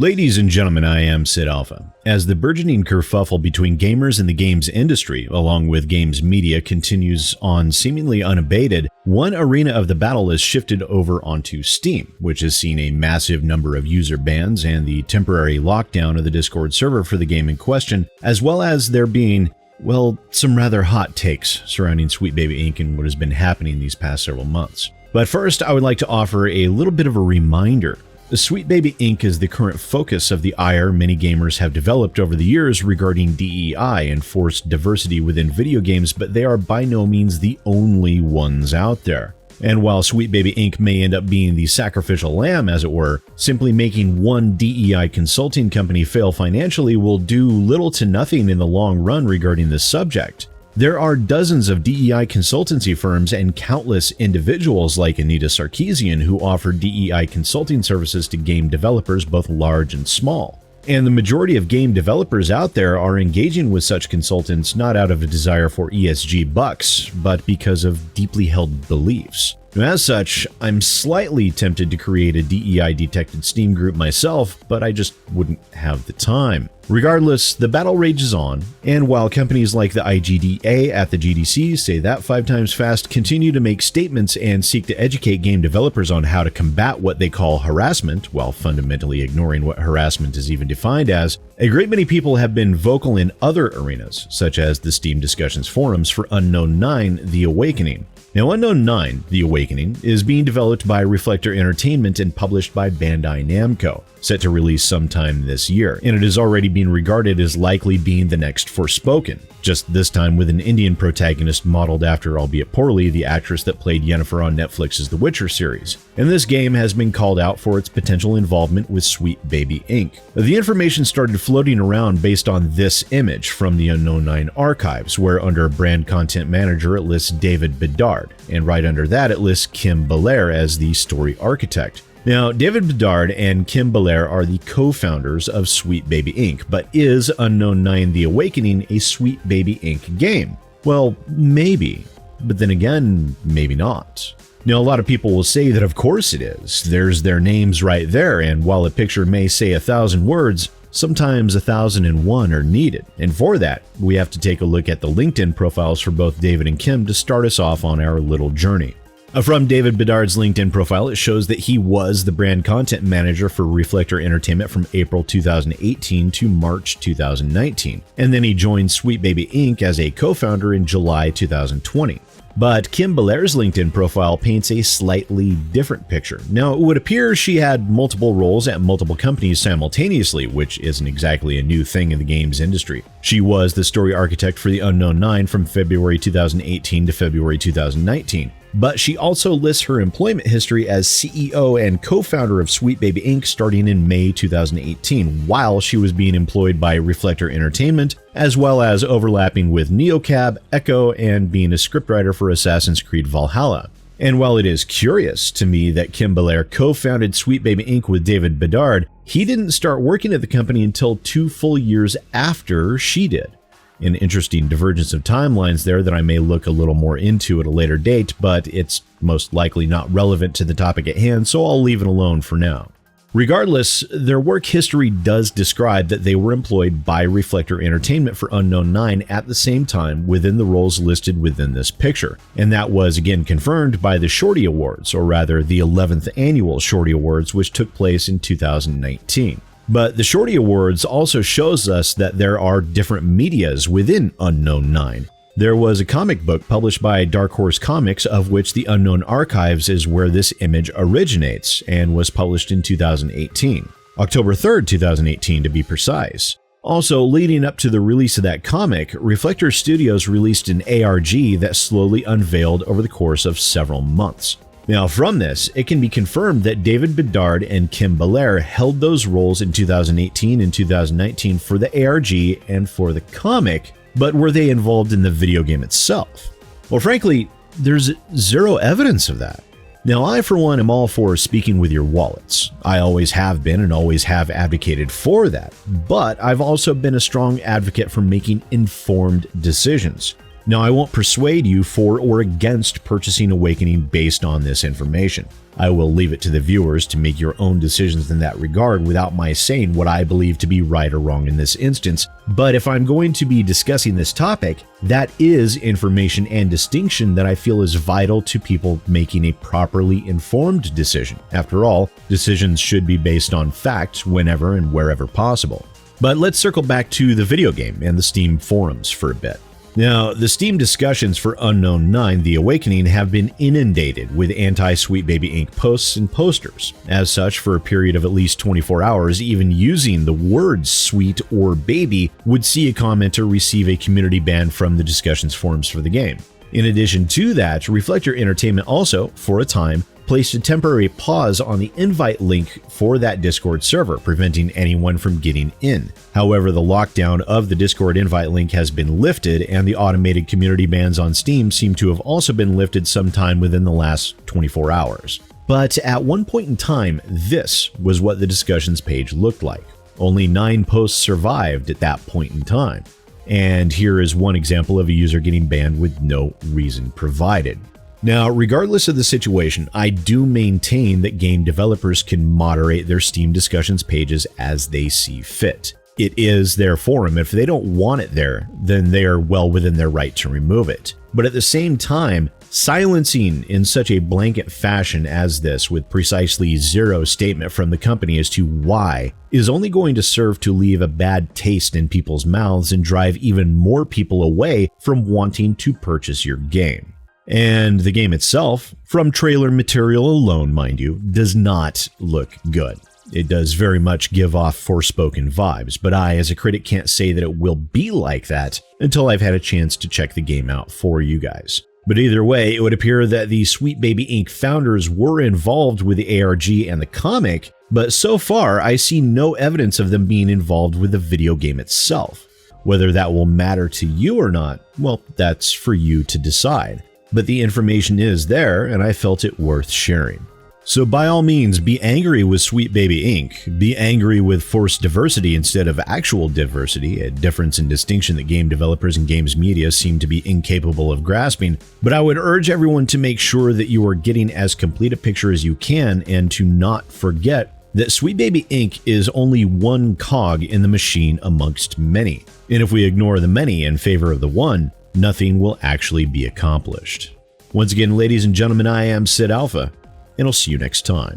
Ladies and gentlemen, I am SidAlpha. As the burgeoning kerfuffle between gamers and the games industry, along with games media, continues on seemingly unabated, one arena of the battle is shifted over onto Steam, which has seen a massive number of user bans and the temporary lockdown of the Discord server for the game in question, as well as there being, well, some rather hot takes surrounding Sweet Baby Inc. and what has been happening these past several months. But first, I would like to offer a little bit of a reminder. Sweet Baby Inc. is the current focus of the ire many gamers have developed over the years regarding DEI and forced diversity within video games, but they are by no means the only ones out there. And while Sweet Baby Inc. may end up being the sacrificial lamb, as it were, simply making one DEI consulting company fail financially will do little to nothing in the long run regarding this subject. There are dozens of DEI consultancy firms and countless individuals like Anita Sarkeesian who offer DEI consulting services to game developers both large and small. And the majority of game developers out there are engaging with such consultants not out of a desire for ESG bucks, but because of deeply held beliefs. As such, I'm slightly tempted to create a DEI-detected Steam group myself, but I just wouldn't have the time. Regardless, the battle rages on, and while companies like the IGDA at the GDC say that 5 times fast continue to make statements and seek to educate game developers on how to combat what they call harassment, while fundamentally ignoring what harassment is even defined as, a great many people have been vocal in other arenas, such as the Steam discussions forums for Unknown 9: The Awakening. Now, Unknown 9: The Awakening is being developed by Reflector Entertainment and published by Bandai Namco, set to release sometime this year, and it is already being regarded as likely being the next Forspoken, just this time with an Indian protagonist modeled after, albeit poorly, the actress that played Yennefer on Netflix's The Witcher series. And this game has been called out for its potential involvement with Sweet Baby Inc. The information started floating around based on this image from the Unknown 9 archives, where under Brand Content Manager it lists David Bedard, and right under that it lists Kim Belair as the story architect. Now, David Bedard and Kim Belair are the co-founders of Sweet Baby Inc., but is Unknown 9: The Awakening a Sweet Baby Inc. game? Well, maybe, but then again, maybe not. Now, a lot of people will say that of course it is. There's their names right there, and while a picture may say 1,000 words, sometimes 1,001 are needed. And for that, we have to take a look at the LinkedIn profiles for both David and Kim to start us off on our little journey. From David Bedard's LinkedIn profile, it shows that he was the brand content manager for Reflector Entertainment from April 2018 to March 2019, and then he joined Sweet Baby Inc. as a co-founder in July 2020. But Kim Belair's LinkedIn profile paints a slightly different picture. Now, it would appear she had multiple roles at multiple companies simultaneously, which isn't exactly a new thing in the games industry. She was the story architect for the Unknown 9 from February 2018 to February 2019. But she also lists her employment history as CEO and co-founder of Sweet Baby Inc. starting in May 2018, while she was being employed by Reflector Entertainment, as well as overlapping with NeoCab, Echo, and being a scriptwriter for Assassin's Creed Valhalla. And while it is curious to me that Kim Belair co-founded Sweet Baby Inc. with David Bedard, he didn't start working at the company until 2 full years after she did. An interesting divergence of timelines there that I may look a little more into at a later date, but it's most likely not relevant to the topic at hand, so I'll leave it alone for now. Regardless, their work history does describe that they were employed by Reflector Entertainment for Unknown 9 at the same time within the roles listed within this picture, and that was again confirmed by the Shorty Awards, or rather the 11th annual Shorty Awards, which took place in 2019. But the Shorty Awards also shows us that there are different medias within Unknown 9. There was a comic book published by Dark Horse Comics, of which the Unknown Archives is where this image originates, and was published in 2018. October 3rd, 2018 to be precise. Also, leading up to the release of that comic, Reflector Studios released an ARG that slowly unveiled over the course of several months. Now, from this, it can be confirmed that David Bedard and Kim Belair held those roles in 2018 and 2019 for the ARG and for the comic, but were they involved in the video game itself? Well, frankly, there's zero evidence of that. Now, I, for one, am all for speaking with your wallets. I always have been and always have advocated for that, but I've also been a strong advocate for making informed decisions. Now, I won't persuade you for or against purchasing Awakening based on this information. I will leave it to the viewers to make your own decisions in that regard without my saying what I believe to be right or wrong in this instance. But if I'm going to be discussing this topic, that is information and distinction that I feel is vital to people making a properly informed decision. After all, decisions should be based on facts whenever and wherever possible. But let's circle back to the video game and the Steam forums for a bit. Now, the Steam discussions for Unknown 9: The Awakening have been inundated with anti-Sweet Baby Inc. posts and posters. As such, for a period of at least 24 hours, even using the words sweet or baby would see a commenter receive a community ban from the discussions forums for the game. In addition to that, Reflector Entertainment also, for a time, placed a temporary pause on the invite link for that Discord server, preventing anyone from getting in. However, the lockdown of the Discord invite link has been lifted, and the automated community bans on Steam seem to have also been lifted sometime within the last 24 hours. But at one point in time, this was what the discussions page looked like. Only 9 posts survived at that point in time. And here is one example of a user getting banned with no reason provided. Now, regardless of the situation, I do maintain that game developers can moderate their Steam discussions pages as they see fit. It is their forum. If they don't want it there, then they are well within their right to remove it. But at the same time, silencing in such a blanket fashion as this, with precisely zero statement from the company as to why, is only going to serve to leave a bad taste in people's mouths and drive even more people away from wanting to purchase your game. And the game itself, from trailer material alone, mind you, does not look good. It does very much give off Forspoken vibes, but I, as a critic, can't say that it will be like that until I've had a chance to check the game out for you guys. But either way, it would appear that the Sweet Baby Inc. founders were involved with the ARG and the comic, but so far I see no evidence of them being involved with the video game itself. Whether that will matter to you or not, well, that's for you to decide. But the information is there, and I felt it worth sharing. So by all means, be angry with Sweet Baby Inc. Be angry with forced diversity instead of actual diversity, a difference in distinction that game developers and games media seem to be incapable of grasping. But I would urge everyone to make sure that you are getting as complete a picture as you can, and to not forget that Sweet Baby Inc. is only one cog in the machine amongst many. And if we ignore the many in favor of the one, nothing will actually be accomplished. Once again, ladies and gentlemen, I am SidAlpha, and I'll see you next time.